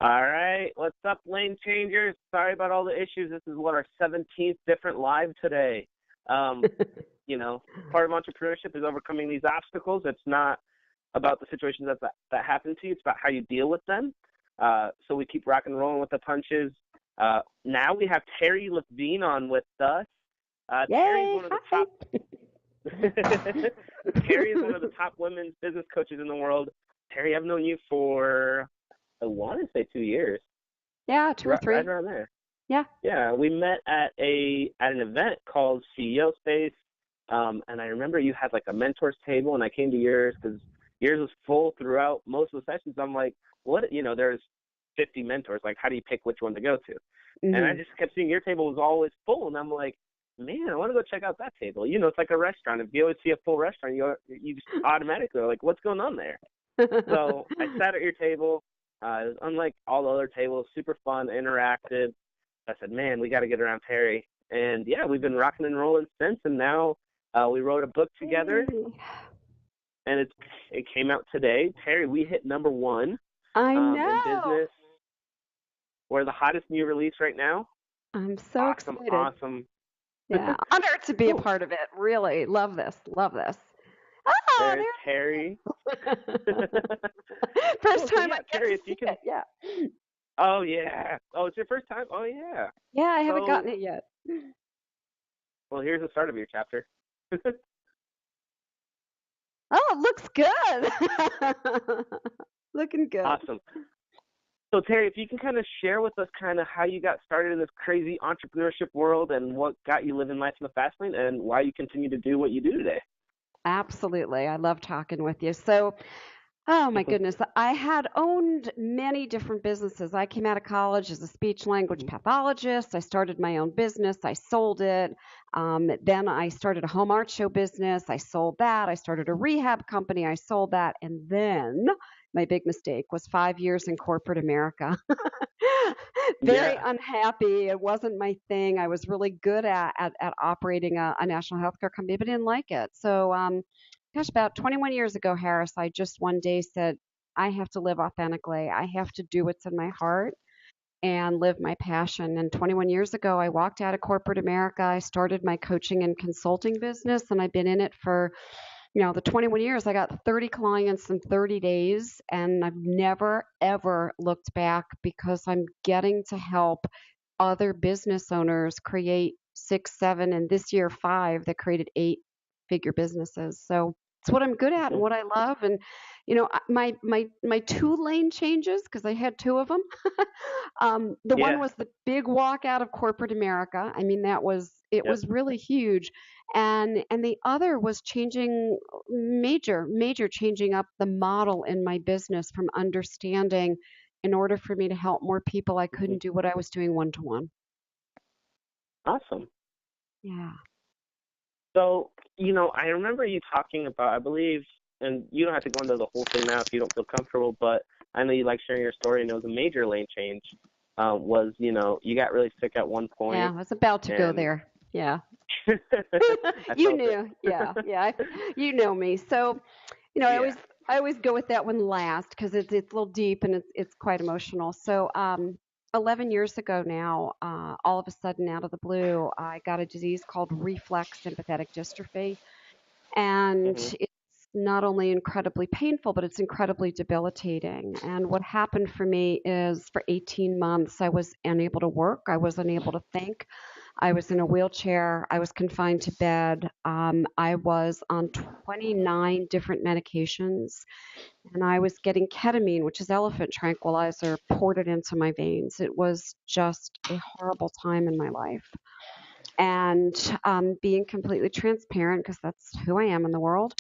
All right, what's up, lane changers? Sorry about all the issues. This is our 17th different live today. Um, Part of entrepreneurship is overcoming these obstacles. It's not about the situations that happen to you. It's about how you deal with them. So we keep rock and rolling with the punches. Now we have Terri Levine on with us. Terri's Yay! one of the top. Terri is one of the top women's business coaches in the world. Terri, I've known you for, I want to say 2 years. Yeah, 2 or 3. Right around there. Yeah. Yeah, we met at an event called CEO Space, and I remember you had like a mentors table, and I came to yours because yours was full throughout most of the sessions. I'm like, what? There's 50 mentors. Like, how do you pick which one to go to? Mm-hmm. And I just kept seeing your table was always full, and I'm like, man, I want to go check out that table. It's like a restaurant. If you always see a full restaurant, you just automatically are like, what's going on there? So I sat at your table. It was unlike all the other tables, super fun, interactive. I said, man, we got to get around Terri. And, yeah, we've been rocking and rolling since, and now we wrote a book together, and it came out today. Terri, we hit number 1 I know. in business. We're the hottest new release right now. I'm so excited. Awesome. Yeah, honored to be a part of it. Really love this. Oh, there's Terri. First time I get Terri, to see it. Yeah. Oh, yeah. Oh, it's your first time? Oh, yeah. Yeah, I haven't gotten it yet. Well, here's the start of your chapter. Oh, it looks good. Looking good. Awesome. So, Terri, if you can kind of share with us kind of how you got started in this crazy entrepreneurship world and what got you living life in the fast lane and why you continue to do what you do today. Absolutely. I love talking with you. So, oh my goodness, I had owned many different businesses. I came out of college as a speech language pathologist. I started my own business. I sold it. Then I started a home art show business. I sold that. I started a rehab company. I sold that. And then my big mistake was 5 years in corporate America. Very unhappy. It wasn't my thing. I was really good at operating a national healthcare company, but didn't like it. So, gosh, about 21 years ago, Harris, I just one day said, I have to live authentically. I have to do what's in my heart and live my passion. And 21 years ago, I walked out of corporate America. I started my coaching and consulting business, and I've been in it for the 21 years. I got 30 clients in 30 days, and I've never, ever looked back because I'm getting to help other business owners create 6, 7, and this year 5 that created 8-figure businesses. So it's what I'm good at and what I love. And, my 2 lane changes, because I had 2 of them. One was the big walk out of corporate America. I mean, it was really huge. And the other was changing major changing up the model in my business from understanding in order for me to help more people, I couldn't do what I was doing one-to-one. Awesome. Yeah. So, I remember you talking about, I believe, and you don't have to go into the whole thing now if you don't feel comfortable, but I know you like sharing your story, and it was a major lane change. You got really sick at one point. Yeah, I was about to go there. Yeah. You knew. Yeah. You know me. So, I always go with that one last because it's a little deep and it's quite emotional. So, 11 years ago now, all of a sudden, out of the blue, I got a disease called reflex sympathetic dystrophy. And it's not only incredibly painful, but it's incredibly debilitating. And what happened for me is for 18 months, I was unable to work. I was unable to think. I was in a wheelchair. I was confined to bed. I was on 29 different medications. And I was getting ketamine, which is elephant tranquilizer, poured it into my veins. It was just a horrible time in my life. And being completely transparent, because that's who I am in the world,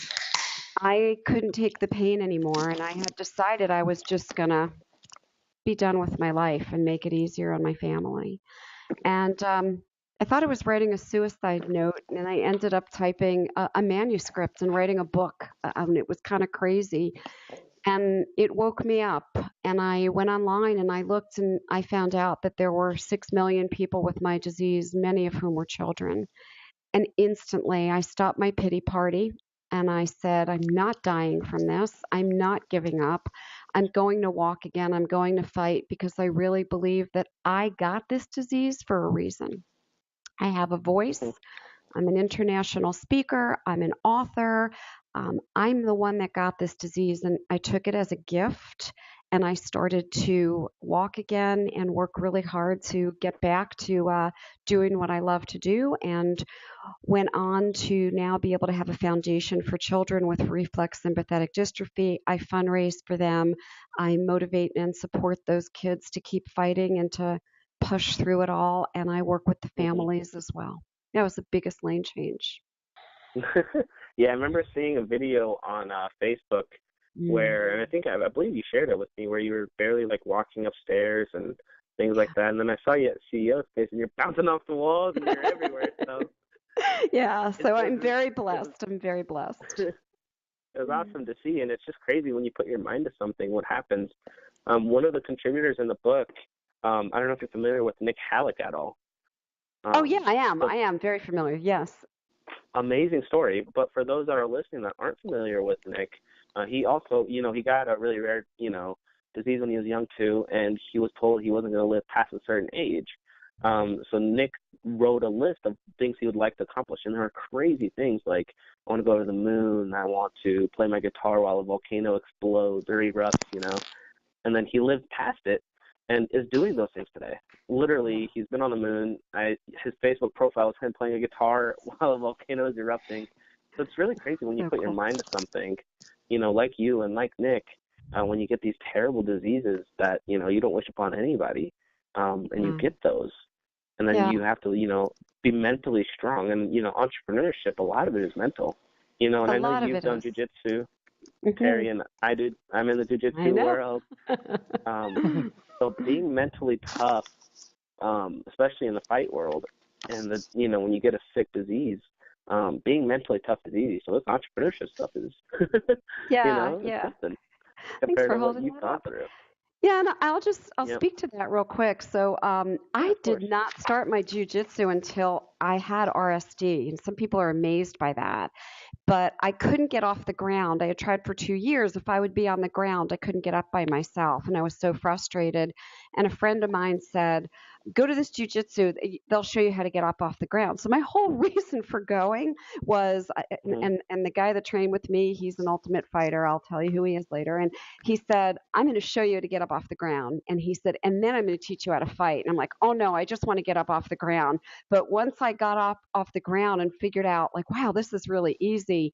I couldn't take the pain anymore. And I had decided I was just going to be done with my life and make it easier on my family. And I thought I was writing a suicide note, and I ended up typing a manuscript and writing a book. It was kind of crazy. And it woke me up, and I went online and I looked, and I found out that there were 6 million people with my disease, many of whom were children. And instantly I stopped my pity party and I said, I'm not dying from this. I'm not giving up. I'm going to walk again. I'm going to fight because I really believe that I got this disease for a reason. I have a voice. I'm an international speaker. I'm an author. I'm the one that got this disease, and I took it as a gift. And I started to walk again and work really hard to get back to doing what I love to do, and went on to now be able to have a foundation for children with reflex sympathetic dystrophy. I fundraise for them. I motivate and support those kids to keep fighting and to push through it all. And I work with the families as well. That was the biggest lane change. Yeah, I remember seeing a video on Facebook where, and I believe you shared it with me, where you were barely like walking upstairs and things like that. And then I saw you at CEO space and you're bouncing off the walls and you're everywhere. So yeah, so I'm very blessed. I'm very blessed. It was awesome to see, and it's just crazy when you put your mind to something, what happens. One of the contributors in the book, I don't know if you're familiar with Nick Halleck at all. Oh, yeah, I am. I am very familiar, yes. Amazing story. But for those that are listening that aren't familiar with Nick, he also, he got a really rare, disease when he was young too, and he was told he wasn't going to live past a certain age. So Nick wrote a list of things he would like to accomplish, and there are crazy things like, I want to go to the moon, I want to play my guitar while a volcano explodes or erupts, and then he lived past it and is doing those things today. Literally, he's been on the moon. His Facebook profile is him playing a guitar while a volcano is erupting. So it's really crazy when you put your mind to something, like you and like Nick, when you get these terrible diseases that, you don't wish upon anybody, and you get those. And then you have to, be mentally strong. And, entrepreneurship, a lot of it is mental. And I know you've done jiu-jitsu, Terri, and I do. I'm in the jiu-jitsu world. So being mentally tough, especially in the fight world, and when you get a sick disease, being mentally tough is easy. So this entrepreneurship stuff is, it's something compared to what you've gone through. Yeah, and I'll speak to that real quick. So I did not start my jiu-jitsu until I had RSD, and some people are amazed by that. But I couldn't get off the ground. I had tried for 2 years. If I would be on the ground, I couldn't get up by myself, and I was so frustrated. And a friend of mine said, go to this jiu-jitsu. They'll show you how to get up off the ground. So my whole reason for going was, and the guy that trained with me, he's an ultimate fighter. I'll tell you who he is later. And he said, I'm going to show you how to get up off the ground. And he said, and then I'm going to teach you how to fight. And I'm like, oh no, I just want to get up off the ground. But once I got up off the ground and figured out, like, wow, this is really easy,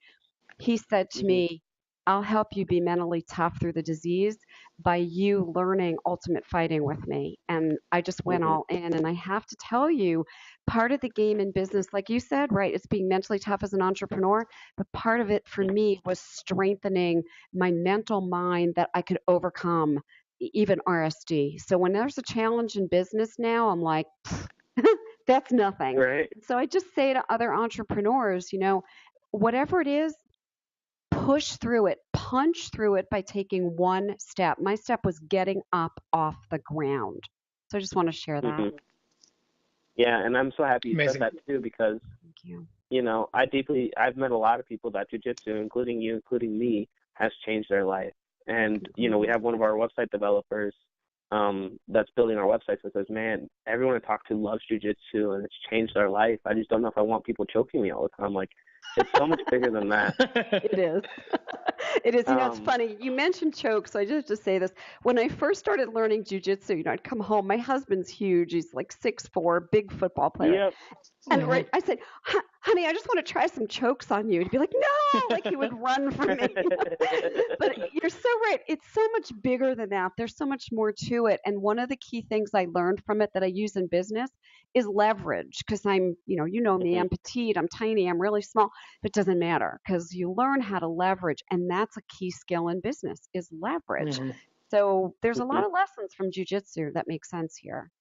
he said to me, I'll help you be mentally tough through the disease by you learning ultimate fighting with me. And I just went all in. And I have to tell you, part of the game in business, like you said, right, it's being mentally tough as an entrepreneur. But part of it for me was strengthening my mental mind that I could overcome even RSD. So when there's a challenge in business now, I'm like, that's nothing. Right. So I just say to other entrepreneurs, whatever it is, push through it, punch through it by taking one step. My step was getting up off the ground. So I just want to share that. Yeah, and I'm so happy you said that too, because, I've met a lot of people that jiu-jitsu, including you, including me, has changed their life. And, we have one of our website developers that's building our website that says, man, everyone I talk to loves jiu-jitsu and it's changed their life. I just don't know if I want people choking me all the time. Like, it's so much bigger than that. It is. It is. It's funny. You mentioned choke, so I just have to say this. When I first started learning jiu-jitsu, I'd come home. My husband's huge. He's like 6'4", big football player. Yep. And I said, honey, I just want to try some chokes on you. He'd be like, no, like he would run from me. But you're so right. It's so much bigger than that. There's so much more to it. And one of the key things I learned from it that I use in business is leverage, because I'm, me, I'm petite, I'm tiny, I'm really small. But it doesn't matter, because you learn how to leverage. And that's a key skill in business is leverage. So there's a lot of lessons from jiu-jitsu that make sense here.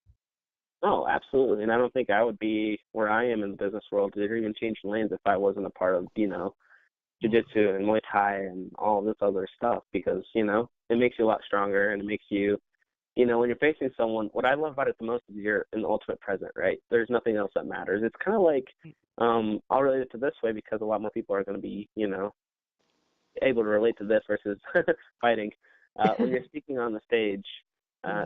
Oh, absolutely. And I don't think I would be where I am in the business world or even changing lanes if I wasn't a part of, jiu-jitsu and Muay Thai and all this other stuff, because, it makes you a lot stronger, and it makes you, when you're facing someone, what I love about it the most is you're in the ultimate present, right? There's nothing else that matters. It's kind of like, I'll relate it to this way because a lot more people are going to be, able to relate to this versus fighting. When you're speaking on the stage,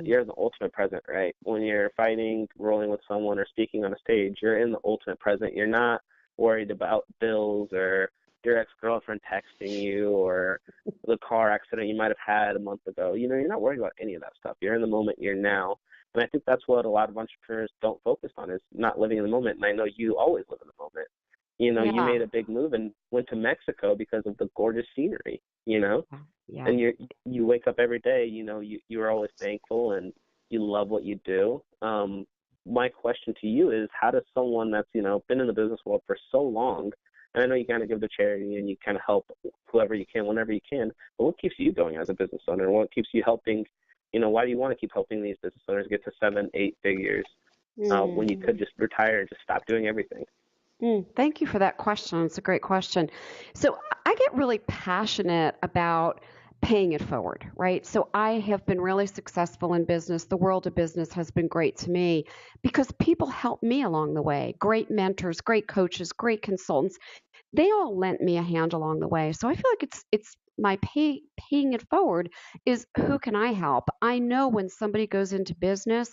you're in the ultimate present, right? When you're fighting, rolling with someone, or speaking on a stage, you're in the ultimate present. You're not worried about bills or your ex-girlfriend texting you or the car accident you might have had a month ago. You're not worried about any of that stuff. You're in the moment. You're now. And I think that's what a lot of entrepreneurs don't focus on, is not living in the moment. And I know you always live in the moment. You made a big move and went to Mexico because of the gorgeous scenery, Yeah. and you wake up every day, you're always thankful and you love what you do. My question to you is, how does someone that's, been in the business world for so long, and I know you kind of give to charity and you kind of help whoever you can, whenever you can, but what keeps you going as a business owner? What keeps you helping, why do you want to keep helping these business owners get to 7-8 figures when you could just retire and just stop doing everything? Thank you for that question. It's a great question. So I get really passionate about paying it forward, right? So I have been really successful in business. The world of business has been great to me because people help me along the way. Great mentors, great coaches, great consultants. They all lent me a hand along the way. So I feel like it's my paying it forward is, who can I help? I know when somebody goes into business,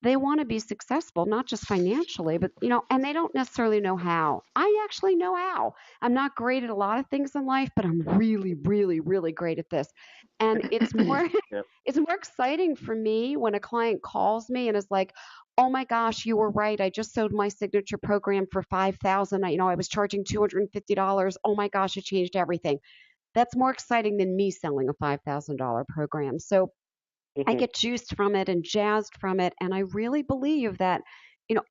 they want to be successful, not just financially, but and they don't necessarily know how. I actually know how. I'm not great at a lot of things in life, but I'm really, really, really great at this. And it's more Yep. it's more exciting for me when a client calls me and is like, "Oh my gosh, you were right. I just sold my signature program for 5,000. I was charging $250. Oh my gosh, it changed everything." That's more exciting than me selling a $5,000 program. So I get juiced from it and jazzed from it. And I really believe that,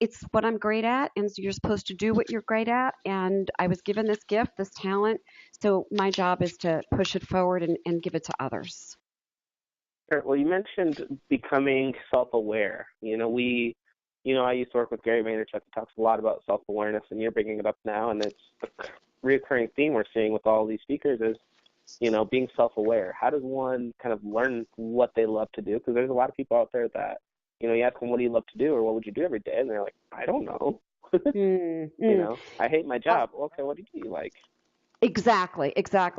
it's what I'm great at. And so you're supposed to do what you're great at. And I was given this gift, this talent. So my job is to push it forward and give it to others. Sure. Well, you mentioned becoming self-aware. I used to work with Gary Vaynerchuk. He talks a lot about self-awareness, and you're bringing it up now. And it's a recurring theme we're seeing with all these speakers is, being self-aware. How does one kind of learn what they love to do? Because there's a lot of people out there that, you ask them, what do you love to do, or what would you do every day? And they're like, I don't know. I hate my job. Okay, what do you like? Exactly.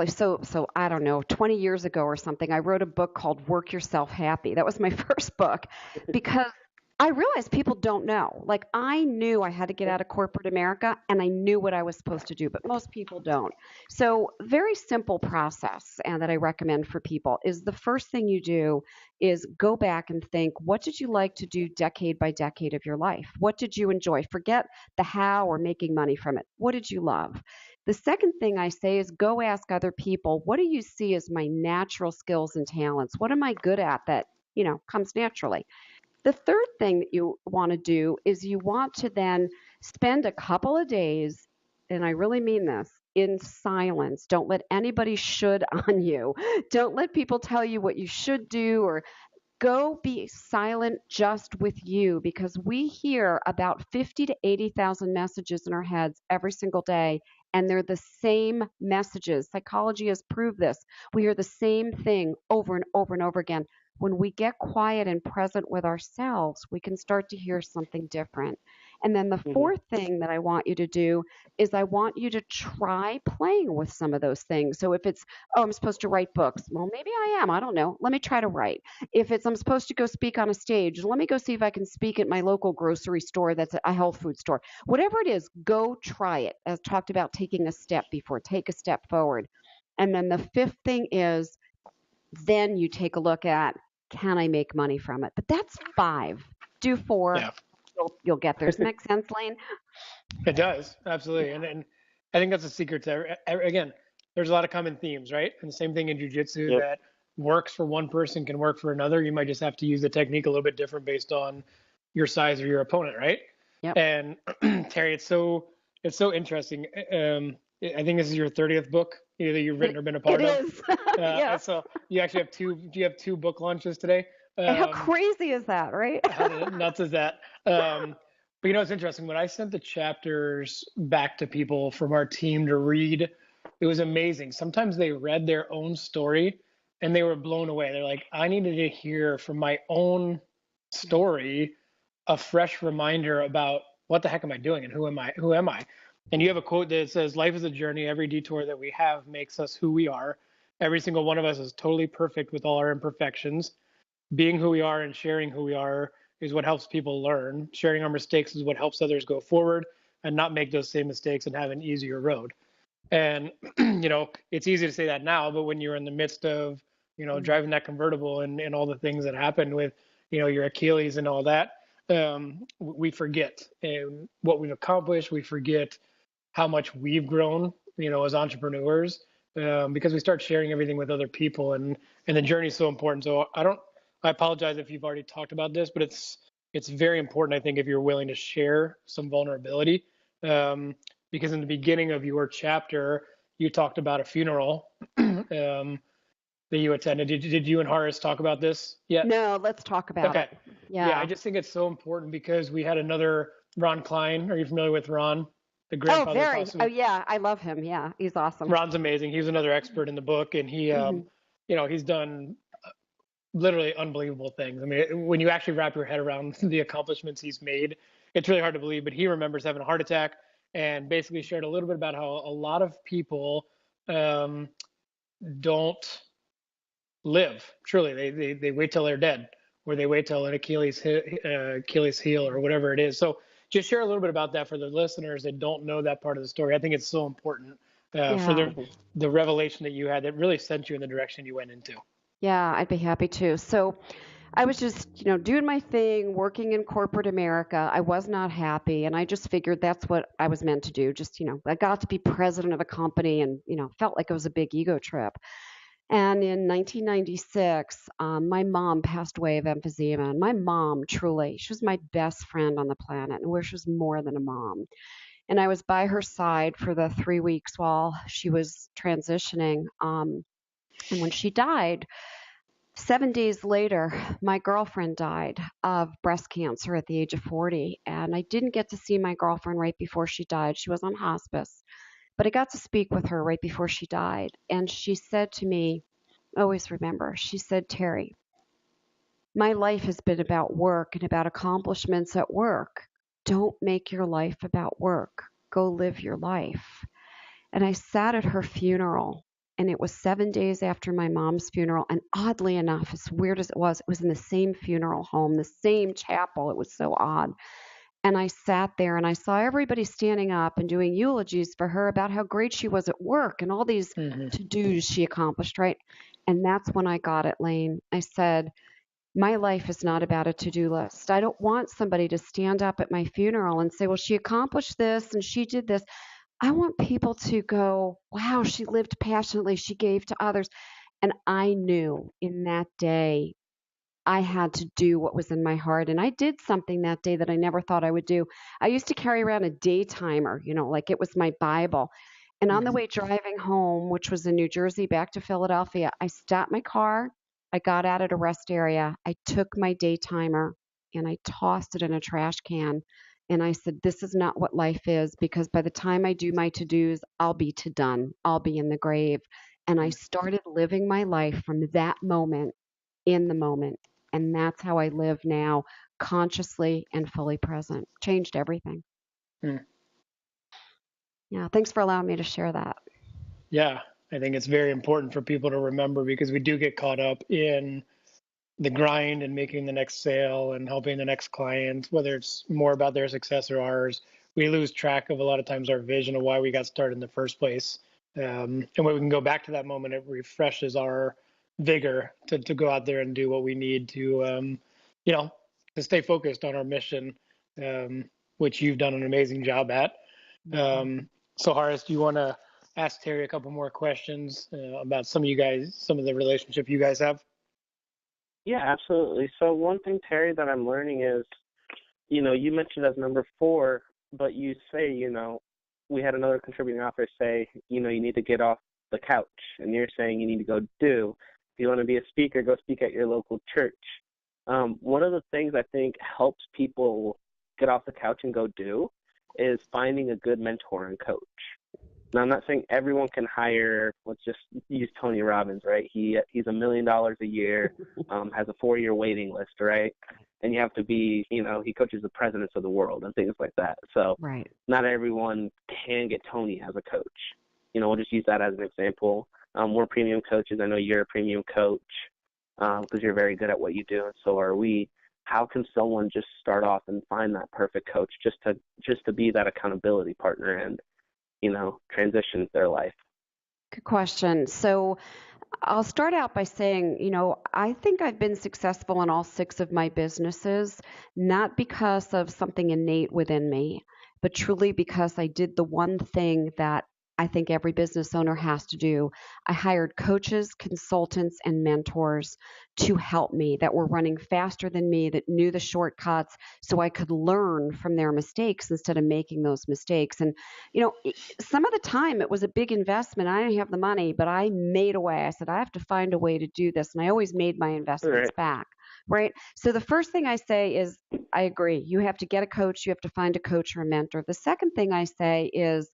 So I don't know, 20 years ago or something, I wrote a book called Work Yourself Happy. That was my first book because I realized people don't know. Like, I knew I had to get out of corporate America and I knew what I was supposed to do, but most people don't. So, very simple process and that I recommend for people is, the first thing you do is go back and think, what did you like to do decade by decade of your life? What did you enjoy? Forget the how or making money from it. What did you love? The second thing I say is, go ask other people, what do you see as my natural skills and talents? What am I good at that, comes naturally? The third thing that you want to do is, you want to then spend a couple of days, and I really mean this, in silence. Don't let anybody should on you. Don't let people tell you what you should do, or go be silent just with you, because we hear about 50 to 80,000 messages in our heads every single day, and they're the same messages. Psychology has proved this. We hear the same thing over and over and over again. When we get quiet and present with ourselves, we can start to hear something different. And then the fourth thing that I want you to do is, I want you to try playing with some of those things. So if it's, oh, I'm supposed to write books. Well, maybe I am. I don't know. Let me try to write. If it's, I'm supposed to go speak on a stage, let me go see if I can speak at my local grocery store that's a health food store. Whatever it is, go try it. As talked about taking a step before, take a step forward. And then the fifth thing is, then you take a look at, can I make money from it? But that's 5. Do 4. Yeah. You'll get there. Does that make sense, Lane? It does, absolutely. And I think that's a secret to, again, there's a lot of common themes, right? And the same thing in jiu-jitsu, that works for one person can work for another. You might just have to use the technique a little bit different based on your size or your opponent, right? Yep. And Terri, it's so interesting. I think this is your 30th book either you've written or been a part of. It is. Yeah. So you actually have do you have 2 book launches today? How crazy is that, right? How nuts is that? But it's interesting. When I sent the chapters back to people from our team to read, it was amazing. Sometimes they read their own story and they were blown away. They're like, I needed to hear from my own story a fresh reminder about what the heck am I doing and who am I? And you have a quote that says, "Life is a journey. Every detour that we have makes us who we are. Every single one of us is totally perfect with all our imperfections. Being who we are and sharing who we are is what helps people learn. Sharing our mistakes is what helps others go forward and not make those same mistakes and have an easier road." And, it's easy to say that now, but when you're in the midst of, driving that convertible and all the things that happened with, your Achilles and all that, we forget what we've accomplished. We forget how much we've grown, as entrepreneurs, because we start sharing everything with other people, and the journey is so important. So I apologize if you've already talked about this, but it's very important, I think, if you're willing to share some vulnerability, because in the beginning of your chapter, you talked about a funeral that you attended. Did you and Horace talk about this yet? No, let's talk about Okay. it. Yeah. I just think it's so important because we had another Ron Klein. Are you familiar with Ron, the Oh, grandfather very. Oh, possible? yeah. I love him. Yeah. He's awesome. Ron's amazing. He's another expert in the book, and Hmm. he's done literally unbelievable things. I mean, when you actually wrap your head around the accomplishments he's made, it's really hard to believe. But he remembers having a heart attack and basically shared a little bit about how a lot of people don't live. Truly, they wait till they're dead, or they wait till an Achilles heel or whatever it is. So just share a little bit about that for the listeners that don't know that part of the story. I think it's so important for Yeah. the revelation that you had that really sent you in the direction you went into. Yeah. I'd be happy to. So I was just, doing my thing, working in corporate America. I was not happy. And I just figured that's what I was meant to do. Just, I got to be president of a company and, felt like it was a big ego trip. And in 1996, my mom passed away of emphysema. And my mom, truly, she was my best friend on the planet and where she was more than a mom. And I was by her side for the 3 weeks while she was transitioning. And when she died, 7 days later, my girlfriend died of breast cancer at the age of 40. And I didn't get to see my girlfriend right before she died. She was on hospice. But I got to speak with her right before she died. And she said to me, always remember, she said, "Terri, my life has been about work and about accomplishments at work. Don't make your life about work. Go live your life." And I sat at her funeral, and it was 7 days after my mom's funeral. And oddly enough, as weird as it was in the same funeral home, the same chapel. It was so odd. And I sat there and I saw everybody standing up and doing eulogies for her about how great she was at work and all these to-dos she accomplished, right? And that's when I got it, Lane. I said, my life is not about a to-do list. I don't want somebody to stand up at my funeral and say, well, she accomplished this and she did this. I want people to go, wow, she lived passionately. She gave to others. And I knew in that day I had to do what was in my heart. And I did something that day that I never thought I would do. I used to carry around a day timer, like it was my Bible. And on the way driving home, which was in New Jersey back to Philadelphia, I stopped my car. I got out at a rest area. I took my day timer and I tossed it in a trash can. And I said, this is not what life is, because by the time I do my to-dos, I'll be to done. I'll be in the grave. And I started living my life from that moment, in the moment. And that's how I live now, consciously and fully present. Changed everything. Yeah, thanks for allowing me to share that. Yeah, I think it's very important for people to remember, because we do get caught up in the grind and making the next sale and helping the next client, whether it's more about their success or ours. We lose track of a lot of times our vision of why we got started in the first place. And when we can go back to that moment, it refreshes our vigor to go out there and do what we need to, to stay focused on our mission, which you've done an amazing job at. So Horace, do you want to ask Terri a couple more questions about some of the relationship you guys have? Yeah, absolutely. So one thing, Terri, that I'm learning is, you mentioned as number 4, but you say, we had another contributing author say, you need to get off the couch, and you're saying you need to go do. If you want to be a speaker, go speak at your local church. One of the things I think helps people get off the couch and go do is finding a good mentor and coach. Now, I'm not saying everyone can hire, let's just use Tony Robbins, right? He's $1 million a year, has a 4-year waiting list, right? and you have to be, he coaches the presidents of the world and things like that. So Right. not everyone can get Tony as a coach. We'll just use that as an example. We're premium coaches. I know you're a premium coach because you're very good at what you do, and so are we. How can someone just start off and find that perfect coach just to be that accountability partner and, transition their life? Good question. So I'll start out by saying, I think I've been successful in all 6 of my businesses, not because of something innate within me, but truly because I did the one thing that I think every business owner has to do. I hired coaches, consultants, and mentors to help me that were running faster than me, that knew the shortcuts, so I could learn from their mistakes instead of making those mistakes. And, some of the time it was a big investment. I didn't have the money, but I made a way. I said, I have to find a way to do this. And I always made my investments Right. back. Right. So the first thing I say is, I agree. You have to get a coach. You have to find a coach or a mentor. The second thing I say is,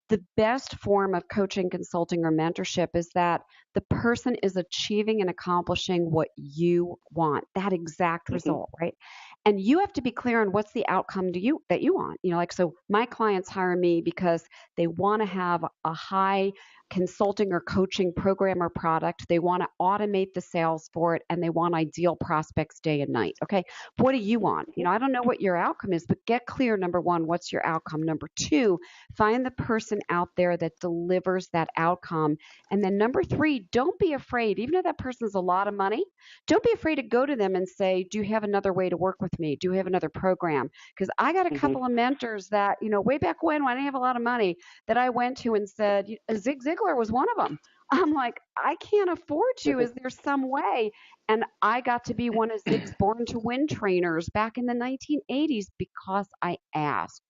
the best form of coaching, consulting, or mentorship is that the person is achieving and accomplishing what you want, that exact result, right? And you have to be clear on what's the outcome that you want. So my clients hire me because they want to have a high consulting or coaching program or product. They want to automate the sales for it, and they want ideal prospects day and night. Okay. What do you want? I don't know what your outcome is, but get clear. Number one, what's your outcome? Number two, find the person out there that delivers that outcome. And then number three, don't be afraid, even if that person's a lot of money, don't be afraid to go to them and say, do you have another way to work with me? Do you have another program? Because I got a couple of mentors that, way back when I didn't have a lot of money, that I went to and said, Zig Ziglar was one of them. I'm like, I can't afford you. Is there some way? And I got to be one of Zig's Born to Win trainers back in the 1980s because I asked.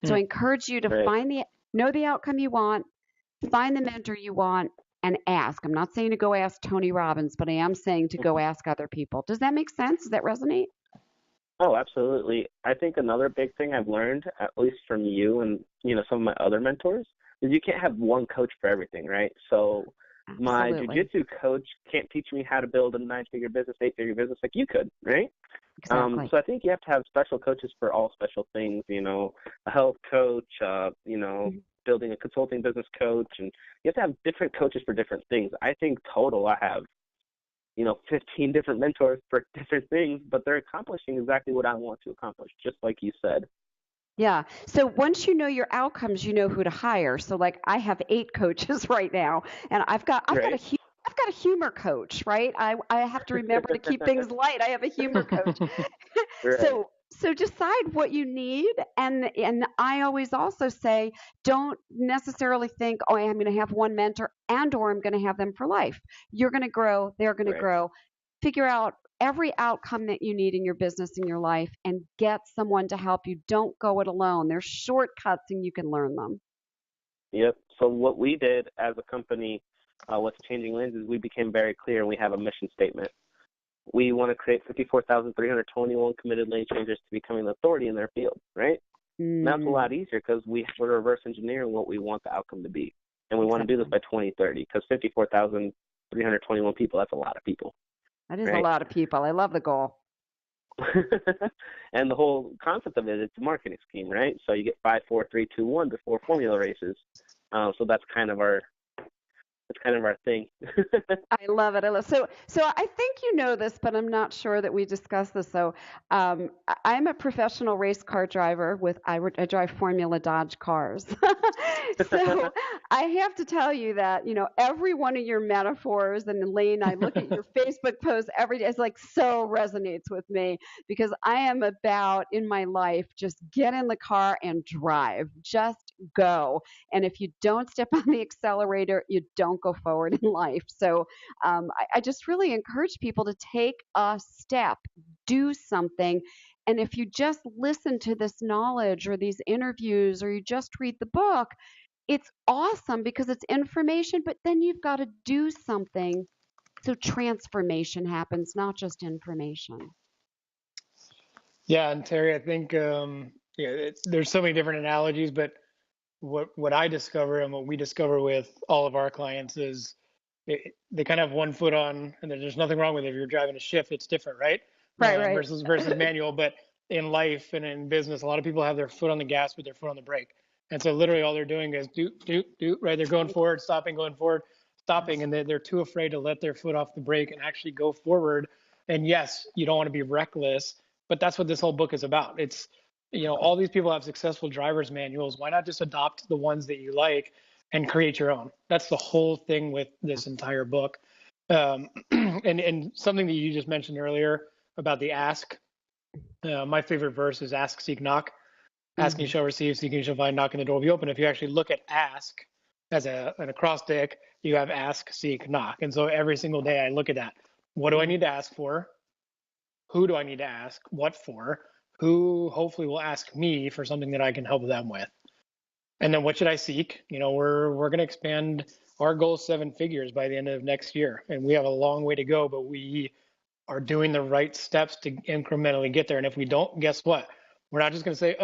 So I encourage you to know the outcome you want, find the mentor you want, and ask. I'm not saying to go ask Tony Robbins, but I am saying to go ask other people. Does that make sense? Does that resonate? Oh, absolutely. I think another big thing I've learned, at least from you and, some of my other mentors, is you can't have one coach for everything, right? So my jiu-jitsu coach can't teach me how to build a 9-figure business, 8-figure business like you could, right? Exactly. So I think you have to have special coaches for all special things, a health coach, building a consulting business coach, and you have to have different coaches for different things. I think total I have, 15 different mentors for different things, but they're accomplishing exactly what I want to accomplish, just like you said. Yeah. So once you know your outcomes, you know who to hire. So like I have 8 coaches right now, and I've got a humor coach, right? I have to remember to keep things light. I have a humor coach. Right. So decide what you need, and I always also say, don't necessarily think, oh, I'm going to have one mentor or I'm going to have them for life. You're going to grow, they're going to grow. Figure out every outcome that you need in your business, in your life, and get someone to help you. Don't go it alone. There's shortcuts and you can learn them. Yep. So what we did as a company, what's Changing Lanes, is we became very clear, and we have a mission statement. We want to create 54,321 committed lane changers to becoming the authority in their field, right? Now it's a lot easier because we're reverse engineering what we want the outcome to be. And we want to do this by 2030 because 54,321 people, that's a lot of people. That is a lot of people. I love the goal. And the whole concept of it's a marketing scheme, right? So you get 5, 4, 3, 2, 1 before formula races. So that's kind of our thing. I love it. So I think you know this, but I'm not sure that we discussed this. So I'm a professional race car driver. I drive Formula Dodge cars. So I have to tell you that, every one of your metaphors, and Elaine, I look at your Facebook posts every day. It's like so resonates with me because I am about in my life, just get in the car and drive, just go. And if you don't step on the accelerator, you don't go forward in life. So I just really encourage people to take a step, do something. And if you just listen to this knowledge or these interviews or you just read the book, it's awesome because it's information, but then you've got to do something so transformation happens, not just information. Yeah, and Terri, I think there's so many different analogies, but what I discover and what we discover with all of our clients is they kind of have one foot on, and there's nothing wrong with it. If you're driving a shift, it's different, right? Right. versus manual. But in life and in business, a lot of people have their foot on the gas with their foot on the brake. And so literally all they're doing is do, right? They're going forward, stopping, going forward, stopping, and they're too afraid to let their foot off the brake and actually go forward. And yes, you don't want to be reckless, but that's what this whole book is about. It's, all these people have successful driver's manuals. Why not just adopt the ones that you like and create your own? That's the whole thing with this entire book. And something that you just mentioned earlier about the ask. My favorite verse is ask, seek, knock. Ask and you shall receive, seek and you shall find, knock and the door will be open. If you actually look at ask as an acrostic, you have ask, seek, knock. And so every single day I look at that. What do I need to ask for? Who do I need to ask? What for? Who hopefully will ask me for something that I can help them with? And then what should I seek? We're going to expand our goal 7 figures by the end of next year. And we have a long way to go, but we are doing the right steps to incrementally get there. And if we don't, guess what? We're not just going to say,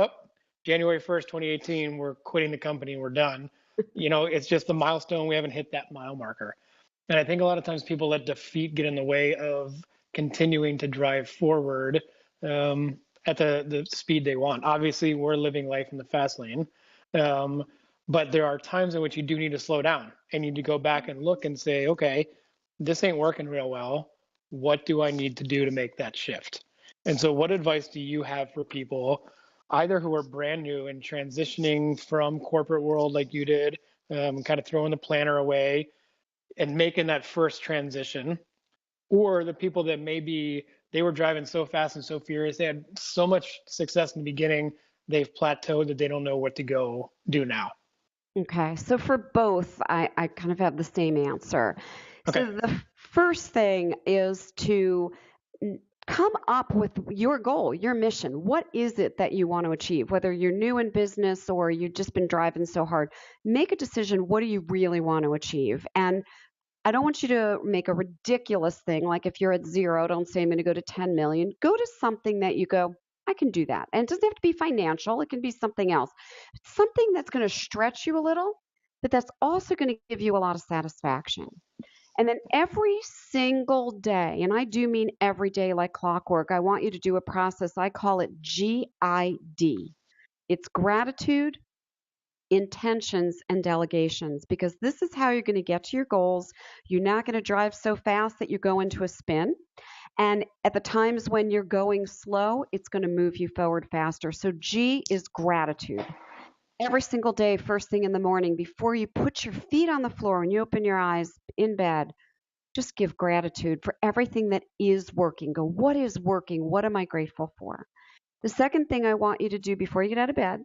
January 1st, 2018, we're quitting the company, we're done. It's just the milestone. We haven't hit that mile marker. And I think a lot of times people let defeat get in the way of continuing to drive forward at the speed they want. Obviously, we're living life in the fast lane. But there are times in which you do need to slow down and you need to go back and look and say, okay, this ain't working real well. What do I need to do to make that shift? And so what advice do you have for people either who are brand new and transitioning from corporate world like you did, kind of throwing the planner away and making that first transition, or the people that maybe they were driving so fast and so furious, they had so much success in the beginning, they've plateaued that they don't know what to go do now? Okay, so for both, I kind of have the same answer. Okay. So the first thing is to come up with your goal, your mission. What is it that you want to achieve? Whether you're new in business or you've just been driving so hard, make a decision. What do you really want to achieve? And I don't want you to make a ridiculous thing. Like if you're at 0, don't say I'm going to go to 10 million. Go to something that you go, I can do that. And it doesn't have to be financial. It can be something else. Something that's going to stretch you a little, but that's also going to give you a lot of satisfaction. And then every single day, and I do mean every day like clockwork, I want you to do a process. I call it GID. It's gratitude, intentions, and delegations, because this is how you're going to get to your goals. You're not going to drive so fast that you go into a spin. And at the times when you're going slow, it's going to move you forward faster. So G is gratitude. Every single day, first thing in the morning, before you put your feet on the floor and you open your eyes in bed, just give gratitude for everything that is working. Go, what is working? What am I grateful for? The second thing I want you to do before you get out of bed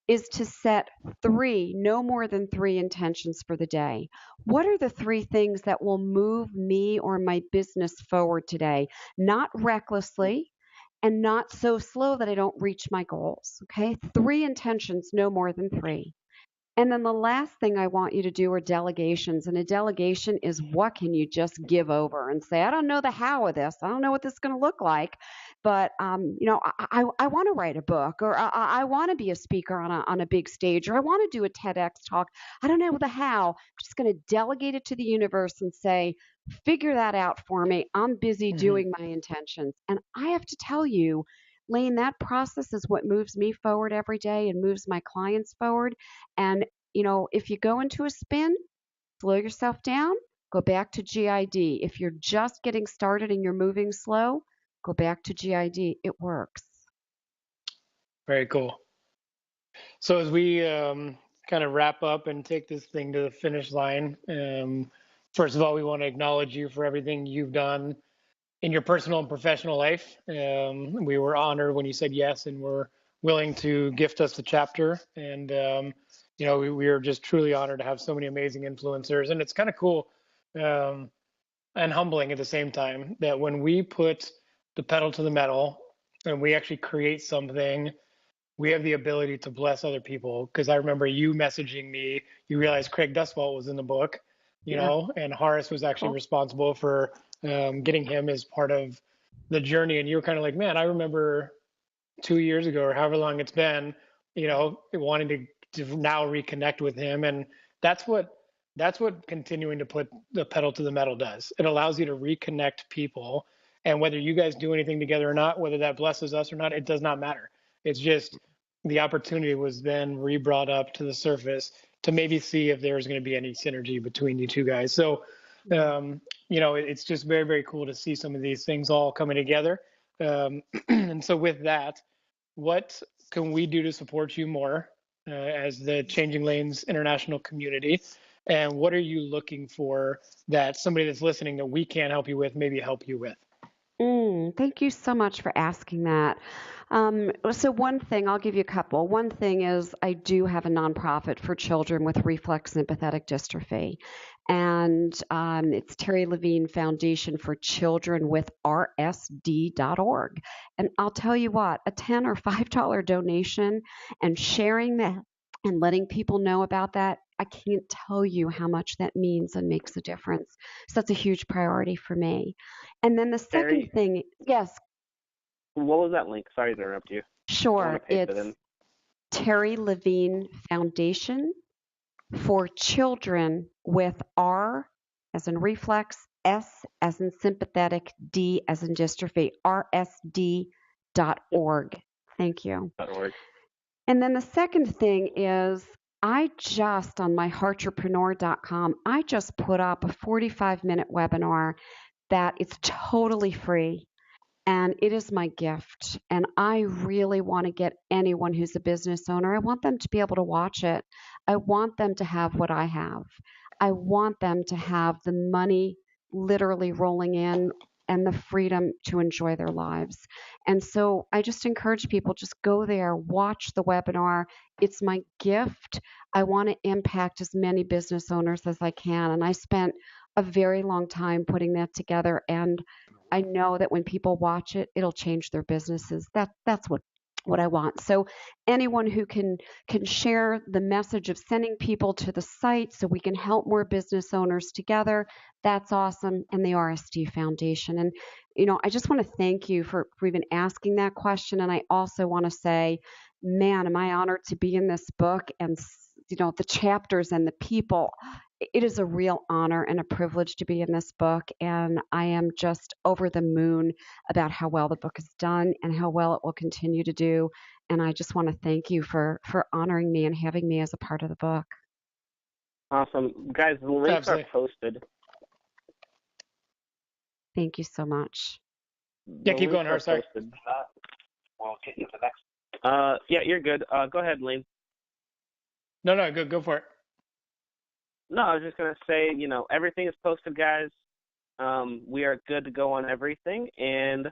is to set 3, no more than 3 intentions for the day. What are the 3 things that will move me or my business forward today? Not recklessly and not so slow that I don't reach my goals. Okay? 3 intentions, no more than 3. And then the last thing I want you to do are delegations. And a delegation is what can you just give over and say, I don't know the how of this. I don't know what this is going to look like, but I want to write a book, or I want to be a speaker on a big stage, or I want to do a TEDx talk. I don't know the how. I'm just going to delegate it to the universe and say, figure that out for me. I'm busy doing my intentions. And I have to tell you, Lane, that process is what moves me forward every day and moves my clients forward. And, if you go into a spin, slow yourself down, go back to GID. If you're just getting started and you're moving slow, go back to GID. It works. Very cool. So as we kind of wrap up and take this thing to the finish line, first of all, we want to acknowledge you for everything you've done in your personal and professional life. We were honored when you said yes and were willing to gift us the chapter. And, we are just truly honored to have so many amazing influencers. And it's kind of cool and humbling at the same time that when we put the pedal to the metal and we actually create something, we have the ability to bless other people. Because I remember you messaging me, you realized Craig Duswalt was in the book, and Horace was actually responsible for getting him as part of the journey. And you were kind of like, man, I remember 2 years ago or however long it's been, wanting to now reconnect with him. And that's what continuing to put the pedal to the metal does. It allows you to reconnect people And whether you guys do anything together or not, whether that blesses us or not, it does not matter. It's just the opportunity was then re-brought up to the surface to maybe see if there was going to be any synergy between you two guys. So, it's just very, very cool to see some of these things all coming together. And so with that, what can we do to support you more as the Changing Lanes international community? And what are you looking for that somebody that's listening that we can't help you with, maybe help you with? Thank you so much for asking that. So one thing, I'll give you a couple. One thing is I do have a nonprofit for children with reflex sympathetic dystrophy. And it's Terri Levine Foundation for Children with RSD.org. And I'll tell you what, a $10 or $5 donation and sharing that and letting people know about that, I can't tell you how much that means and makes a difference. So that's a huge priority for me. And then the second Terri, thing, yes, what was that link? Sorry to interrupt you. I sure, want to paste it it's in. Terri Levine Foundation for Children with R as in reflex, S as in sympathetic, D as in dystrophy, RSD.org. Thank you. .org. And then the second thing is I just, on my heartrepreneur.com, I just put up a 45-minute webinar that it's totally free. And it is my gift. And I really want to get anyone who's a business owner, I want them to be able to watch it. I want them to have what I have. I want them to have the money literally rolling in and the freedom to enjoy their lives. And so I just encourage people, just go there, watch the webinar. It's my gift. I want to impact as many business owners as I can. And I spent a very long time putting that together. And I know that when people watch it, it'll change their businesses. That's what I want. So anyone who can share the message of sending people to the site so we can help more business owners together, that's awesome. And the RSD Foundation. And, I just want to thank you for even asking that question. And I also want to say, man, am I honored to be in this book and, the chapters and the people. It is a real honor and a privilege to be in this book, and I am just over the moon about how well the book has done and how well it will continue to do. And I just want to thank you for honoring me and having me as a part of the book. Awesome. Guys, the links Absolutely. are posted. Thank you so much. Yeah, keep going, Hart. Sorry. We'll get you the next. Yeah, you're good. Go ahead, Lane. No, go for it. No, I was just going to say, everything is posted, guys. We are good to go on everything. And,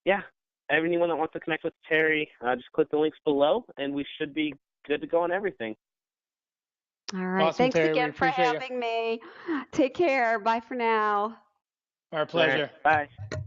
yeah, anyone that wants to connect with Terri, just click the links below, and we should be good to go on everything. All right. Awesome, Thanks Terri. again for having me. Take care. Bye for now. Our pleasure. All right, bye.